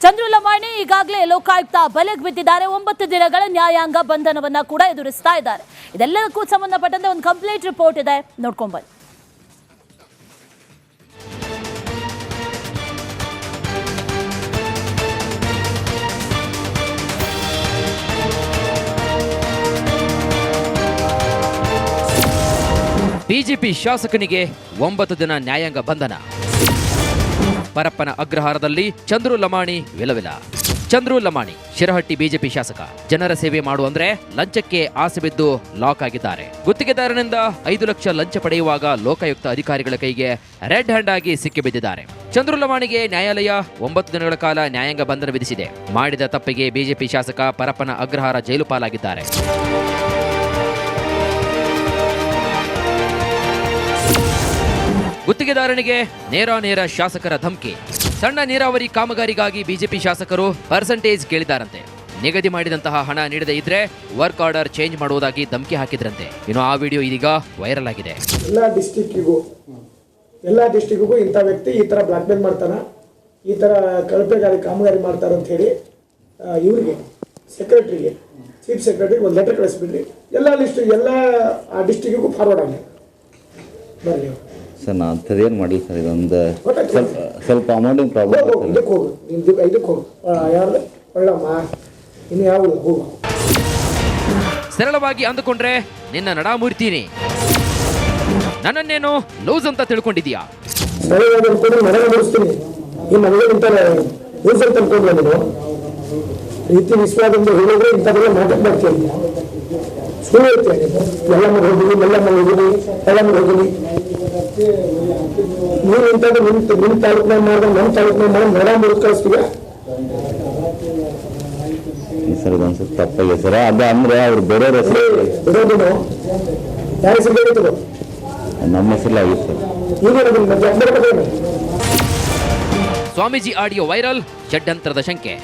ಚಂದ್ರು ಲಮಾಣಿ ಈಗಾಗಲೇ ಲೋಕಾಯುಕ್ತ ಬಲೆಗೆ ಬಿದ್ದಿದ್ದಾರೆ. 9 ದಿನಗಳ ನ್ಯಾಯಾಂಗ ಬಂಧನವನ್ನ ಕೂಡ ಎದುರಿಸ್ತಾ ಇದ್ದಾರೆ. ಇದೆಲ್ಲದಕ್ಕೂ ಸಂಬಂಧಪಟ್ಟಂತೆ ಒಂದು ಕಂಪ್ಲೀಟ್ ರಿಪೋರ್ಟ್ ಇದೆ, ನೋಡ್ಕೊಂಡ್ ಬನ್ನಿ. ಬಿಜೆಪಿ ಶಾಸಕನಿಗೆ 9 ದಿನ ನ್ಯಾಯಾಂಗ ಬಂಧನ. ಪರಪ್ಪನ ಅಗ್ರಹಾರದಲ್ಲಿ ಚಂದ್ರು ಲಮಾಣಿ ವಿಲವಿಲ. ಚಂದ್ರು ಲಮಾಣಿ ಶಿರಹಟ್ಟಿ ಬಿಜೆಪಿ ಶಾಸಕ. ಜನರ ಸೇವೆ ಮಾಡುವಂದ್ರೆ ಲಂಚಕ್ಕೆ ಆಸೆ ಬಿದ್ದು ಲಾಕ್ ಆಗಿದ್ದಾರೆ. ಗುತ್ತಿಗೆದಾರನಿಂದ 5 ಲಕ್ಷ ಲಂಚ ಪಡೆಯುವಾಗ ಲೋಕಾಯುಕ್ತ ಅಧಿಕಾರಿಗಳ ಕೈಗೆ ರೆಡ್ ಹ್ಯಾಂಡ್ ಆಗಿ ಸಿಕ್ಕಿಬಿದ್ದಿದ್ದಾರೆ. ಚಂದ್ರು ಲಮಾಣಿಗೆ ನ್ಯಾಯಾಲಯ 9 ದಿನಗಳ ಕಾಲ ನ್ಯಾಯಾಂಗ ಬಂಧನ ವಿಧಿಸಿದೆ. ಮಾಡಿದ ತಪ್ಪಿಗೆ ಬಿಜೆಪಿ ಶಾಸಕ ಪರಪ್ಪನ ಅಗ್ರಹಾರ ಜೈಲು ಪಾಲಾಗಿದ್ದಾರೆ. ಗುತ್ತಿಗೆದಾರನಿಗೆ ನೇರ ಶಾಸಕರ ಧಮಕಿ. ಸಣ್ಣ ನೀರಾವರಿ ಕಾಮಗಾರಿಗಾಗಿ ಬಿಜೆಪಿ ಶಾಸಕರು ಪರ್ಸೆಂಟೇಜ್ ಕೇಳಿದಾರಂತೆ. ನಿಗದಿ ಮಾಡಿದಂತಹ ಹಣ ನೀಡದೇ ಇದ್ರೆ ವರ್ಕ್ ಆರ್ಡರ್ ಚೇಂಜ್ ಮಾಡುವುದಾಗಿ ಧಮಕಿ ಹಾಕಿದ್ರಂತೆ. ಇನ್ನು ಆ ವಿಡಿಯೋ ಇದೀಗ ವೈರಲ್ ಆಗಿದೆ. ಎಲ್ಲ ಡಿಸ್ಟ್ರಿಕ್ಟಿಗೂ ಇಂಥ ವ್ಯಕ್ತಿ ಈ ತರ ಬ್ಲಾಕ್ ಮೇಲ್ ಮಾಡ್ತಾನ, ಈ ತರ ಕಳಪೆಗಾರಿ ಕಾಮಗಾರಿ ಮಾಡ್ತಾರ ಅಂತ ಹೇಳಿ ಇವರಿಗೆ ಸೆಕ್ರೆಟರಿಗೆ, ಚೀಫ್ ಸೆಕ್ರೆಟರಿಗೆ ಒಂದು ಲೆಟರ್ ಕಳಿಸ್ಬಿಡ್ರಿ. ಎಲ್ಲ ಲಿಸ್ಟ್ ಎಲ್ಲ ಆ ಡಿಸ್ಟ್ರಿಕ್ಟಿಗೂ ಫಾರ್ವರ್ಡ್ ಆಗಲಿ. ಬರಲಿ ಸರ್, ನಾನು ಅಂಥದ್ದೇನು ಮಾಡಿಲ್ಲ ಸರ್. ಇದೊಂದು ಸ್ವಲ್ಪ ಅಮೌಂಟಿನ ಪ್ರಾಬ್ಲಮ್. ಇದಕ್ಕೆ ಹೋಗು, ಇದಕ್ಕೆ ಹೋಗು, ಯಾರು ಒಳ್ಳಮ್ಮ ಇನ್ನು ಯಾವುದು ಹೋಗು. ಸರಳವಾಗಿ ಅಂದುಕೊಂಡ್ರೆ ನಿನ್ನ ನಡ ಮುರಿತೀನಿ, ನನ್ನನ್ನೇನು ಲೂಸ್ ಅಂತ ತಿಳ್ಕೊಂಡಿದ್ಯಾ? ಸರಳವಾಗಿ ಅಂದ್ಕೊಂಡು ಮನೆ ಮುರಿಸ್ತೀನಿ. ಈ ಮನೆಗೆ ಇಂಥ ಲೂಸ್ ಅಂತ ಅನ್ಕೊಂಡ್ರೆ ನೀನು ರೀತಿ ವಿಶ್ವಾಸದಿಂದ ಹೇಳಿದ್ರೆ ಇಂಥದ್ದೆಲ್ಲ ಮಾತಾಡ್ತೀನಿ. ಸುಳ್ಳು ಹೇಳ್ತೇನೆ. ಎಲ್ಲ ಮಾಡಿ ಹೋಗಿನಿ, ಎಲ್ಲ ಮಾಡಿ ಹೋಗಿನಿ, ಎಲ್ಲ ಮಾಡಿ ಹೋಗಿನಿ. ನೀವು ಇಂಥದ್ದು ನಿಮ್ಮ ತಾಲೂಕಿನಾಗ ಮಾಡಿದ್ರೆ ನಮ್ಮ ತಾಲೂಕಿನಾಗ ಮಾಡಿ ಮನೆ ಮುರಿದು ಕಳಿಸ್ತೀವಿ ಸರ್. ಇದೊಂದು ಸ್ವಲ್ಪ ತಪ್ಪಾಗಿದೆ ಸರ್. ಅದು ಅಂದ್ರೆ ಅವ್ರು ಬೇರೆ ಹೆಸರು ಬಿಡೋದು ಯಾರ ಹೆಸರು ಬೇಕಿತ್ತು? ನಮ್ಮ ಹೆಸರು ಆಗಿತ್ತು ಸರ್. ಈಗ ಸ್ವಾಮೀಜಿ ಆಡಿಯೋ ವೈರಲ್, ಷಡ್ಯಂತ್ರದ ಶಂಕೆ.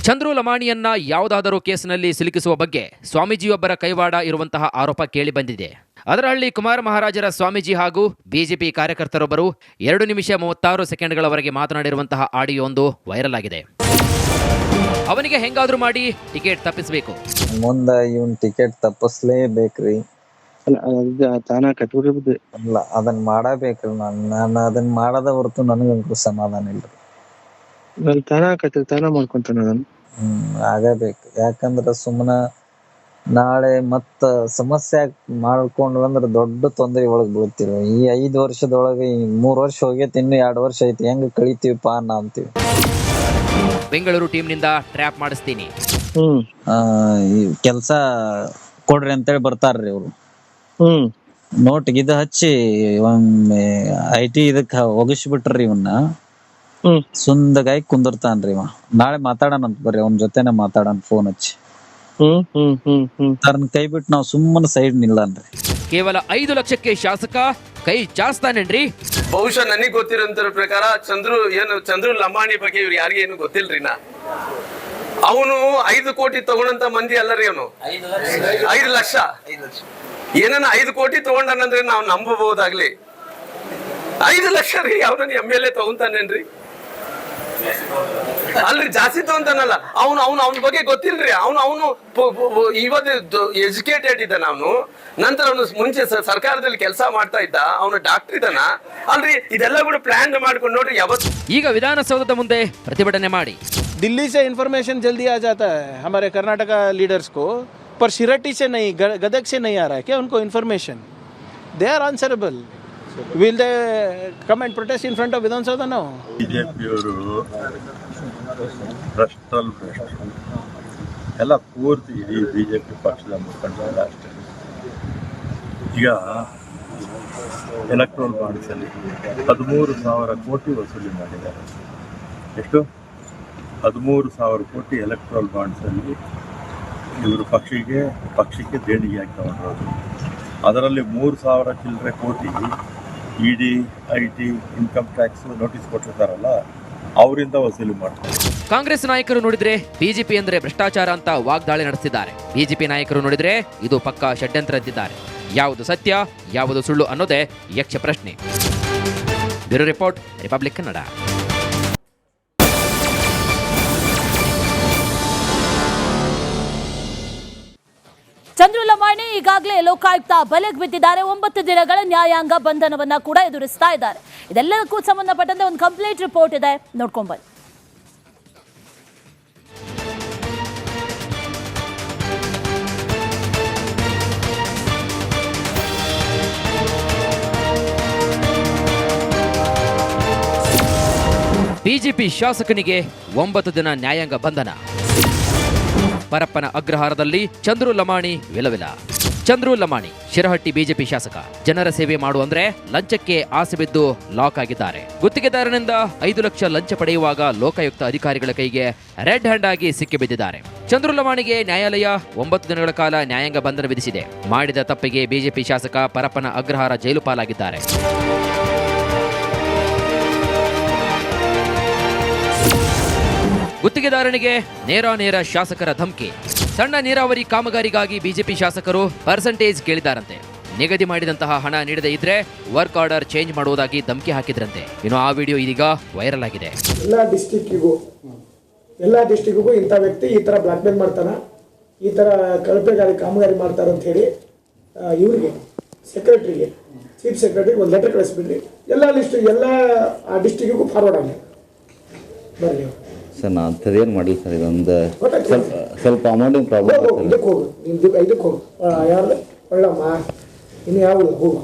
ಚಂದ್ರು ಲಮಾಣಿಯನ್ನ ಯಾವುದಾದರೂ ಕೇಸಿನಲ್ಲಿ ಸಿಲುಕಿಸುವ ಬಗ್ಗೆ ಸ್ವಾಮೀಜಿಯೊಬ್ಬರ ಕೈವಾಡ ಇರುವಂತಹ ಆರೋಪ ಕೇಳಿ ಬಂದಿದೆ. ಅದರಹಳ್ಳಿ ಕುಮಾರ ಮಹಾರಾಜರ ಸ್ವಾಮೀಜಿ ಹಾಗೂ ಬಿಜೆಪಿ ಕಾರ್ಯಕರ್ತರೊಬ್ಬರು 2 ನಿಮಿಷ 36 ಸೆಕೆಂಡ್ಗಳವರೆಗೆ ಮಾತನಾಡಿರುವಂತಹ ಆಡಿಯೋ ಒಂದು ವೈರಲ್ ಆಗಿದೆ. ಅವನಿಗೆ ಹೆಂಗಾದ್ರೂ ಮಾಡಿ ಟಿಕೆಟ್ ತಪ್ಪಿಸಬೇಕು. ಮುಂದೆ ಇವನ್ ಟಿಕೆಟ್ ತಪ್ಪಿಸ್ಲೇಬೇಕ್ರಿ. ತಾನ ಕಟ್ಬಿಡ್ರಿ. ಅಲ್ಲ, ಅದನ್ನ ಮಾಡಬೇಕ್ರಿ. ನಾನು ಅದನ್ನ ಮಾಡದ ಹೊರತು ನನಗಂತೂ ಸಮಾಧಾನ ಇಲ್ರಿ. ತಾನ ಮಾಡ್ಕೊಂತಾನ ನಾನು. ಆಗಬೇಕು. ಯಾಕಂದ್ರ ಸುಮ್ಮನ ನಾಳೆ ಮತ್ತ ಸಮಸ್ಯೆ ಮಾಡ್ಕೊಂಡು ಅಂದ್ರೆ ದೊಡ್ಡ ತೊಂದರೆ ಒಳಗ್ ಬೀಳ್ತೀವಿ. ಈ 5 ವರ್ಷದೊಳಗೆ 3 ವರ್ಷ ಹೋಗೈತಿ, ಇನ್ನು 2 ವರ್ಷ ಐತಿ. ಹೆಂಗ್ ಕಳಿತೀವಿಪ್ಪ ಅನ್ನ ಅಂತೀವಿ. ಬೆಂಗಳೂರು ಟೀಮ್ನಿಂದ ಟ್ರ್ಯಾಪ್ ಮಾಡಿಸ್ತೀನಿ, ಕೆಲ್ಸ ಕೊಡ್ರಿ ಅಂತೇಳಿ ಬರ್ತಾರ್ರಿ ಇವ್ರು. ನೋಟ್ ಗಿದ ಹಚ್ಚಿ ಒಮ್ಮೆ IT ಇದಕ್ ಒಗಿಸ್ಬಿಟ್ರಿ. ಇವನ್ನ ಸುಂದಗಾಯಿ ಕುಂದಿರ್ತಾನ್ರಿ ಇವ. ನಾಳೆ ಮಾತಾಡೋಣಂತ ಬರ್ರಿ, ಅವನ ಜೊತೆನೆ ಮಾತಾಡೋಣ ಫೋನ್ ಹಚ್ಚಿ. ತನ್ನ ಕೈ ಬಿಟ್ಟು ನಾವು ಸುಮ್ಮನೆ ಸೈಡ್ ನಿಲ್ಲನ್ರಿ. ಕೇವಲ 5 ಲಕ್ಷಕ್ಕೆ ಶಾಸಕ ಕೈ ಚಾಸ್ತಾನೇನ್ರಿ? ಬಹುಶಃ ನನಗ್ ಗೊತ್ತಿರೋಂತರ ಪ್ರಕಾರ ಚಂದ್ರು ಲಮಾಣಿ ಬಗ್ಗೆ ಇವ್ರು ಯಾರಿಗ ಏನು ಗೊತ್ತಿಲ್ರಿ. ಅವನು 5 ಕೋಟಿ ತಗೊಂಡಂತ ಮಂದಿ ಅಲ್ಲರಿ. ಅವನು 5 ಲಕ್ಷ ಏನನ್ನ 5 ಕೋಟಿ ತಗೊಂಡನಂದ್ರೆ ನಾವು ನಂಬಬಹುದಾಗ್ಲಿ. 5 ಲಕ್ಷ ರೀ ಅವ್ರನ್ನ MLA ತಗೊಂತಾನೇನ್ರಿ? ಅಲ್ರಿ, ಜಾಸ್ತಿ ತಗೊಂತಾನಲ್ಲ. ಅವನ ಬಗ್ಗೆ ಗೊತ್ತಿಲ್ರಿ. ಅವನು ಇವತ್ತು ಎಜುಕೇಟೆಡ್ ಇದ್ದಾನ. ಅವನು ನಂತರ ಅವನು ಮುಂಚೆ ಸರ್ಕಾರದಲ್ಲಿ ಕೆಲಸ ಮಾಡ್ತಾ ಇದ್ದ. ಅವನು ಡಾಕ್ಟರ್ ಇದ್ದಾನ ಅಲ್ರಿ. ಇದೆಲ್ಲ ಕೂಡ ಪ್ಲಾನ್ ಮಾಡ್ಕೊಂಡು ನೋಡ್ರಿ. ಯಾವತ್ತು ಈಗ ವಿಧಾನಸೌಧದ ಮುಂದೆ ಪ್ರತಿಭಟನೆ ಮಾಡಿ. दिल्ली से इन्फॉर्मेशन जल्दी आ जाता है हमारे कर्नाटका लीडर्स को, पर शिरहट्टी से नहीं, गदग से नहीं आ रहा है क्या उनको information? They are answerable. Will they come and protest in front of Vidhan Saudha now? ಬಿಜೆಪಿಯವರು ಭ್ರಷ್ಟರು ಎಲ್ಲ ಪೂರ್ತಿ ಇಡೀ ಬಿಜೆಪಿ ಪಕ್ಷದ ಮುಖಂಡರ ಅಷ್ಟೇ. ಈಗ ಎಲೆಕ್ಟ್ರೋಲ್ ಬಾಂಡ್ಸಲ್ಲಿ 13,000 ಕೋಟಿ ವಸೂಲಿ ಮಾಡಿದ್ದಾರೆ. ಎಷ್ಟು? 13,000 ಕೋಟಿ ಎಲೆಕ್ಟ್ರೋಲ್ ಬಾಂಡ್ಸಲ್ಲಿ ಇವರು ಪಕ್ಷಕ್ಕೆ ದೇಣಿಗೆ ಹಾಕಿ ತಗೊಂಡಿರೋದು. ಅದರಲ್ಲಿ 3,000 ಚಿಲ್ಲರೆ crore ED, IT, income tax notice ಕೊಟ್ಟಿರ್ತಾರಲ್ಲ, ಅವರಿಂದ ವಸೂಲಿ ಮಾಡ್ತಾರೆ. ಕಾಂಗ್ರೆಸ್ ನಾಯಕರು ನೋಡಿದ್ರೆ ಬಿಜೆಪಿ ಅಂದ್ರೆ ಭ್ರಷ್ಟಾಚಾರ ಅಂತ ವಾಗ್ದಾಳಿ ನಡೆಸಿದ್ದಾರೆ. ಬಿಜೆಪಿ ನಾಯಕರು ನೋಡಿದ್ರೆ ಇದು ಪಕ್ಕಾ ಷಡ್ಯಂತ್ರ ಅಂತಿದ್ದಾರೆ. ಯಾವುದು ಸತ್ಯ, ಯಾವುದು ಸುಳ್ಳು ಅನ್ನೋದೇ ಯಕ್ಷ ಪ್ರಶ್ನೆ. Bureau report, republic Kannada. ಈಗಾಗಲೇ ಲೋಕಾಯುಕ್ತ ಬಲೆಗೆ ಬಿದ್ದಿದ್ದಾರೆ. 9 ದಿನಗಳ ನ್ಯಾಯಾಂಗ ಬಂಧನವನ್ನ ಕೂಡ ಎದುರಿಸ್ತಾ ಇದ್ದಾರೆ. ಇದೆಲ್ಲದಕ್ಕೂ ಸಂಬಂಧಪಟ್ಟಂತೆ ಒಂದು ಕಂಪ್ಲೀಟ್ ರಿಪೋರ್ಟ್ ಇದೆ, ನೋಡ್ಕೊಂಡ್ ಬನ್ನಿ. ಬಿಜೆಪಿ ಶಾಸಕನಿಗೆ 9 ದಿನ ನ್ಯಾಯಾಂಗ ಬಂಧನ. ಪರಪ್ಪನ ಅಗ್ರಹಾರದಲ್ಲಿ ಚಂದ್ರು ಲಮಾಣಿ ವಿಲವಿಲ. ಚಂದ್ರು ಲಮಾಣಿ ಶಿರಹಟ್ಟಿ ಬಿಜೆಪಿ ಶಾಸಕ. ಜನರ ಸೇವೆ ಮಾಡುವಂದ್ರೆ ಲಂಚಕ್ಕೆ ಆಸೆ ಬಿದ್ದು ಲಾಕ್ ಆಗಿದ್ದಾರೆ. ಗುತ್ತಿಗೆದಾರನಿಂದ 5 ಲಕ್ಷ ಲಂಚ ಪಡೆಯುವಾಗ ಲೋಕಾಯುಕ್ತ ಅಧಿಕಾರಿಗಳ ಕೈಗೆ ರೆಡ್ ಹ್ಯಾಂಡ್ ಆಗಿ ಸಿಕ್ಕಿಬಿದ್ದಿದ್ದಾರೆ. ಚಂದ್ರು ಲಮಾಣಿಗೆ ನ್ಯಾಯಾಲಯ 9 ದಿನಗಳ ಕಾಲ ನ್ಯಾಯಾಂಗ ಬಂಧನ ವಿಧಿಸಿದೆ. ಮಾಡಿದ ತಪ್ಪಿಗೆ ಬಿಜೆಪಿ ಶಾಸಕ ಪರಪ್ಪನ ಅಗ್ರಹಾರ ಜೈಲು ಪಾಲಾಗಿದ್ದಾರೆ. ಗುತ್ತಿಗೆದಾರನಿಗೆ ನೇರ ಶಾಸಕರ ಧಮಕಿ. ಸಣ್ಣ ನೀರಾವರಿ ಕಾಮಗಾರಿಗಾಗಿ ಬಿಜೆಪಿ ಶಾಸಕರು ಪರ್ಸೆಂಟೇಜ್ ಕೇಳಿದಾರಂತೆ. ನಿಗದಿ ಮಾಡಿದಂತಹ ಹಣ ನೀಡದೇ ಇದ್ರೆ ವರ್ಕ್ ಆರ್ಡರ್ ಚೇಂಜ್ ಮಾಡುವುದಾಗಿ ಧಮಕಿ ಹಾಕಿದ್ರಂತೆ. ಇನ್ನು ಆ ವಿಡಿಯೋ ಇದೀಗ ವೈರಲ್ ಆಗಿದೆ. ಎಲ್ಲ ಡಿಸ್ಟಿಕ್ಕಿಗೂ ಇಂಥ ವ್ಯಕ್ತಿ ಈ ಥರ ಬ್ಲಾಕ್ ಮೇಲ್ ಮಾಡ್ತಾನ, ಈ ಥರ ಕಳಪೆಗಾರಿ ಕಾಮಗಾರಿ ಮಾಡ್ತಾರಂತ ಹೇಳಿ ಇವರಿಗೆ ಸೆಕ್ರೆಟ್ರಿಗೆ, ಚೀಫ್ ಸೆಕ್ರೆಟ್ರಿಗೆ ಒಂದು ಲೆಟರ್ ಕಳಿಸ್ಬಿಡ್ರಿ. ಎಲ್ಲ ಆ ಡಿಸ್ಟಿಕ್ಕಿಗೂ ಫಾರ್ವರ್ಡ್ ಆಗಲಿ. ಬರಲಿ ಸರ್, ನಾನು ಅಂಥದ್ದೇನು ಮಾಡಿ ಸರ್, ಇದೊಂದು ಸ್ವಲ್ಪ ಅಮೌಂಟಿನ ಪ್ರಾಬ್ಲಮ್. ಇದಕ್ಕೆ ಹೋಗು, ಇದಕ್ಕೆ ಹೋಗು, ಯಾರು ಒಳ್ಳಮ್ಮ, ಇನ್ನು ಯಾವುದು ಹೋಗು.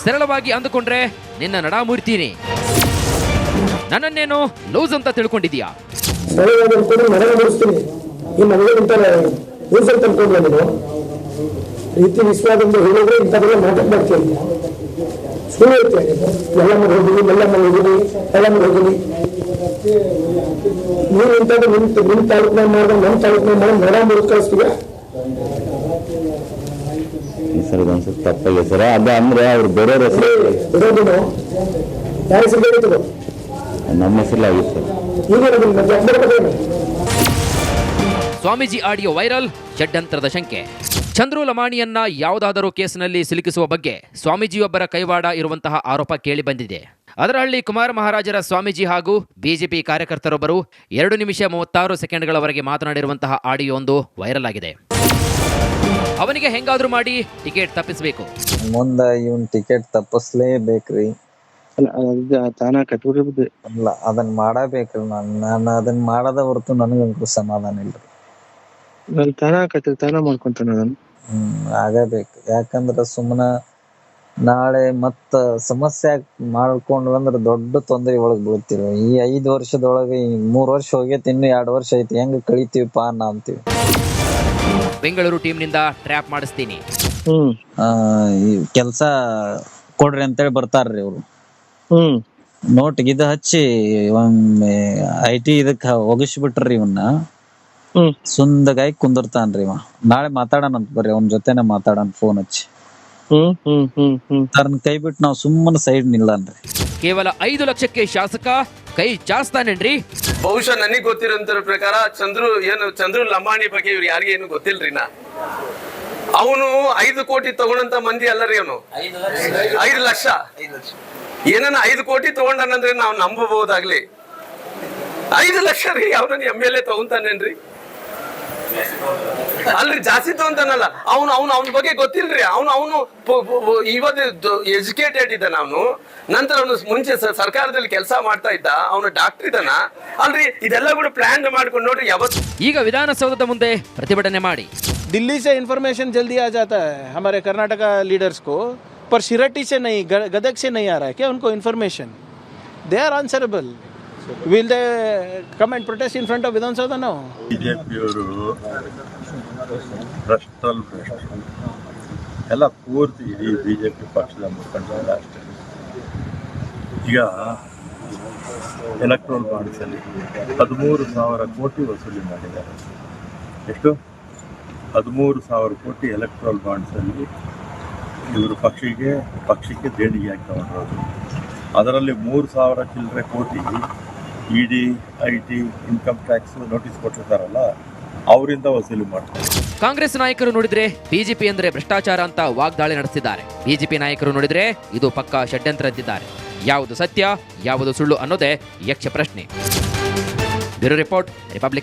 ಸರಳವಾಗಿ ಅಂದುಕೊಂಡ್ರೆ ನಿನ್ನ ನಡ ಮುರಿತೀನಿ. ನನ್ನನ್ನೇನು ಲೂಸ್ ಅಂತ ತಿಳ್ಕೊಂಡಿದ್ಯಾ? ಸರಳವಾಗಿ ಅಂದ್ಕೊಂಡು ಮನೆ ಮುರಿಸ್ತೀನಿ. ಈ ಮನೆಗೆ ಇಂಥ ಲೂಸ್ ಅಂತ ಅನ್ಕೊಂಡ್ರೆ ನೀನು ರೀತಿ ವಿಶ್ವಾಸದಿಂದ ಹೇಳಿದ್ರೆ ಇಂಥದ್ದೆಲ್ಲ ಮಾತಾಡ್ತೀನಿ. ಸುಳ್ಳು ಹೇಳ್ತೀನಿ. ಎಲ್ಲ ಮಾಡಿ ಹೋಗಿನಿ, ನೀವು ಇಂಥದ್ದು ನಿಮ್ಮ ತಾಲೂಕಿನಾಗ ಮಾಡಿದ್ರೆ ನಮ್ಮ ತಾಲೂಕಿನಾಗ ಮಾಡಿ ನಡ ಮುರಿದು ಕಳಿಸ್ತೀವಿ ಸರ್. ಇದೊಂದು ಸ್ವಲ್ಪ ತಪ್ಪಾಗಿದೆ ಸರ್. ಅದು ಅಂದ್ರೆ ಅವ್ರು ಬೇರೆ ಹೆಸರು ಬಿಡೋದು ಯಾರ ಹೆಸರು ಹೇಳ್ತದೆ? ನಮ್ಮ ಹೆಸರು ಆಗಿತ್ತು ಸರ್. ಈಗ ಸ್ವಾಮೀಜಿ ಆಡಿಯೋ ವೈರಲ್, ಷಡ್ಯಂತ್ರದ ಶಂಕೆ. ಚಂದ್ರು ಲಮಾಣಿಯನ್ನ ಯಾವುದಾದರೂ ಕೇಸಿನಲ್ಲಿ ಸಿಲುಕಿಸುವ ಬಗ್ಗೆ ಸ್ವಾಮೀಜಿಯೊಬ್ಬರ ಕೈವಾಡ ಇರುವಂತಹ ಆರೋಪ ಕೇಳಿ ಬಂದಿದೆ. ಅದರಹಳ್ಳಿ ಕುಮಾರ ಮಹಾರಾಜರ ಸ್ವಾಮೀಜಿ ಹಾಗೂ ಬಿಜೆಪಿ ಕಾರ್ಯಕರ್ತರೊಬ್ಬರು 2 ನಿಮಿಷ 36 ಸೆಕೆಂಡ್ಗಳವರೆಗೆ ಮಾತನಾಡಿರುವಂತಹ ಆಡಿಯೋ ಒಂದು ವೈರಲ್ ಆಗಿದೆ. ಅವನಿಗೆ ಹೆಂಗಾದ್ರೂ ಮಾಡಿ ಟಿಕೆಟ್ ತಪ್ಪಿಸಬೇಕು. ಮುಂದ ಇವನ್ ಟಿಕೆಟ್ ತಪ್ಪಿಸ್ಲೇಬೇಕ್ರಿ. ತಾನ ಕಟ್ಬಿಡ್ರಿ. ಅಲ್ಲ, ಅದನ್ನ ಮಾಡಬೇಕ್ರಿ. ನಾನು ಅದನ್ನ ಮಾಡದ ಹೊರತು ನನಗಂತೂ ಸಮಾಧಾನ ಇಲ್ರಿ. ತಾನ ಮಾಡ್ಕೊಂತಾನ. ಆಗಬೇಕು. ಯಾಕಂದ್ರ ಸುಮ್ಮನ ನಾಳೆ ಮತ್ತ ಸಮಸ್ಯೆ ಮಾಡ್ಕೊಂಡ್ವಿ ಅಂದ್ರೆ ದೊಡ್ಡ ತೊಂದರೆ ಒಳಗ್ ಬೀಳ್ತೀವಿ. ಈ 5 ವರ್ಷದೊಳಗೆ 3 ವರ್ಷ ಹೋಗೈತಿ, ಇನ್ನು 2 ವರ್ಷ ಐತಿ. ಹೆಂಗ್ ಕಳಿತೀವಿಪ್ಪ ಅನ್ನ ಅಂತೀವಿ. ಬೆಂಗಳೂರು ಟೀಮ್ನಿಂದ ಟ್ರ್ಯಾಪ್ ಮಾಡಿಸ್ತೀನಿ. ಈ ಕೆಲ್ಸ ಕೊಡ್ರಿ ಅಂತೇಳಿ ಬರ್ತಾರ್ರಿ ಇವ್ರು. ನೋಟ್ ಗಿದ ಹಚ್ಚಿ ಒಮ್ಮೆ IT ಇದಕ್ಕ ಒಗಿಸ್ಬಿಟ್ರಿ. ಇವನ್ನ ಸುಂದಗಾಯಿ ಕುಂದಿರ್ತಾನ್ರಿ ಇವ. ನಾಳೆ ಮಾತಾಡೋಣಂತ ಬರ್ರಿ, ಅವನ ಜೊತೆನೆ ಮಾತಾಡೋಣ ಫೋನ್ ಹಚ್ಚಿ. ತನ್ನ ಕೈ ಬಿಟ್ಟು ನಾವು ಸುಮ್ಮನೆ ಸೈಡ್ ನಿಲ್ಲನ್ರಿ. ಕೇವಲ 5 ಲಕ್ಷಕ್ಕೆ ಶಾಸಕ ಕೈ ಚಾಸ್ತಾನೇನ್ರಿ? ಬಹುಶಃ ನನಗೆ ಗೊತ್ತಿರೋಂತರ ಪ್ರಕಾರ ಚಂದ್ರು ಲಂಬಾಣಿ ಬಗ್ಗೆ ಇವ್ರು ಯಾರಿಗೇನು ಏನು ಗೊತ್ತಿಲ್ರಿನಾ. ಅವನು 5 ಕೋಟಿ ತಗೊಂಡಂತ ಮಂದಿ ಅಲ್ಲರಿ. ಅವನು 5 ಲಕ್ಷ ಏನನ್ನ 5 ಕೋಟಿ ತಗೊಂಡನಂದ್ರೆ ನಾವು ನಂಬಬಹುದಾಗ್ಲಿ. 5 ಲಕ್ಷ ರೀ ಅವ್ರನ್ನ MLA ತಗೊಂತಾನೇನ್ರಿ? ಅಲ್ರಿ, ಜಾಸ್ತಿ ತಗೊಂತಾನಲ್ಲ. ಅವನ ಬಗ್ಗೆ ಗೊತ್ತಿಲ್ರಿ. ಅವನು ಇವತ್ತು ಎಜುಕೇಟೆಡ್ ಇದ್ದಾನ. ಅವನು ನಂತರ ಅವನು ಮುಂಚೆ ಸರ್ಕಾರದಲ್ಲಿ ಕೆಲಸ ಮಾಡ್ತಾ ಇದ್ದ. ಅವನು ಡಾಕ್ಟರ್ ಇದ್ದಾನ ಅಲ್ರಿ. ಇದೆಲ್ಲ ಕೂಡ ಪ್ಲಾನ್ ಮಾಡ್ಕೊಂಡು ನೋಡ್ರಿ. ಯಾವತ್ತು ಈಗ ವಿಧಾನಸೌಧದ ಮುಂದೆ ಪ್ರತಿಭಟನೆ ಮಾಡಿ दिल्ली से इन्फॉर्मेशन जल्दी आ जाता है हमारे कर्नाटका लीडर्स को, पर शिरहट्टी से नहीं, गदग से नहीं आ रहा है क्या उनको information? They are answerable. Will they come and protest in front of Vidhan Saudha now? ಬಿಜೆಪಿಯವರು ಭ್ರಷ್ಟ ಎಲ್ಲ ಪೂರ್ತಿ ಇಡೀ ಬಿಜೆಪಿ ಪಕ್ಷದ ಮುಖಂಡರಲ್ಲ ಅಷ್ಟೇ. ಈಗ ಎಲೆಕ್ಟ್ರೋಲ್ ಬಾಂಡ್ಸಲ್ಲಿ 13,000 ಕೋಟಿ ವಸೂಲಿ ಮಾಡಿದ್ದಾರೆ. ಎಷ್ಟು? 13,000 ಕೋಟಿ ಎಲೆಕ್ಟ್ರೋಲ್ ಬಾಂಡ್ಸಲ್ಲಿ ಇವರು ಪಕ್ಷಕ್ಕೆ ದೇಣಿಗೆ ಹಾಕಿ ತಗೊಂಡಿರೋದು. ಅದರಲ್ಲಿ 3,000 ಚಿಲ್ಲರೆ crore ED, IT, income tax notice ಕೊಟ್ಟಿರ್ತಾರಲ್ಲ, ಅವರಿಂದ ವಸೂಲಿ ಮಾಡ್ತಾರೆ. ಕಾಂಗ್ರೆಸ್ ನಾಯಕರು ನೋಡಿದ್ರೆ ಬಿಜೆಪಿ ಅಂದ್ರೆ ಭ್ರಷ್ಟಾಚಾರ ಅಂತ ವಾಗ್ದಾಳಿ ನಡೆಸಿದ್ದಾರೆ. ಬಿಜೆಪಿ ನಾಯಕರು ನೋಡಿದ್ರೆ ಇದು ಪಕ್ಕಾ ಷಡ್ಯಂತ್ರ ಅಂತಿದ್ದಾರೆ. ಯಾವುದು ಸತ್ಯ, ಯಾವುದು ಸುಳ್ಳು ಅನ್ನೋದೇ ಯಕ್ಷ ಪ್ರಶ್ನೆ. Bureau report, republic.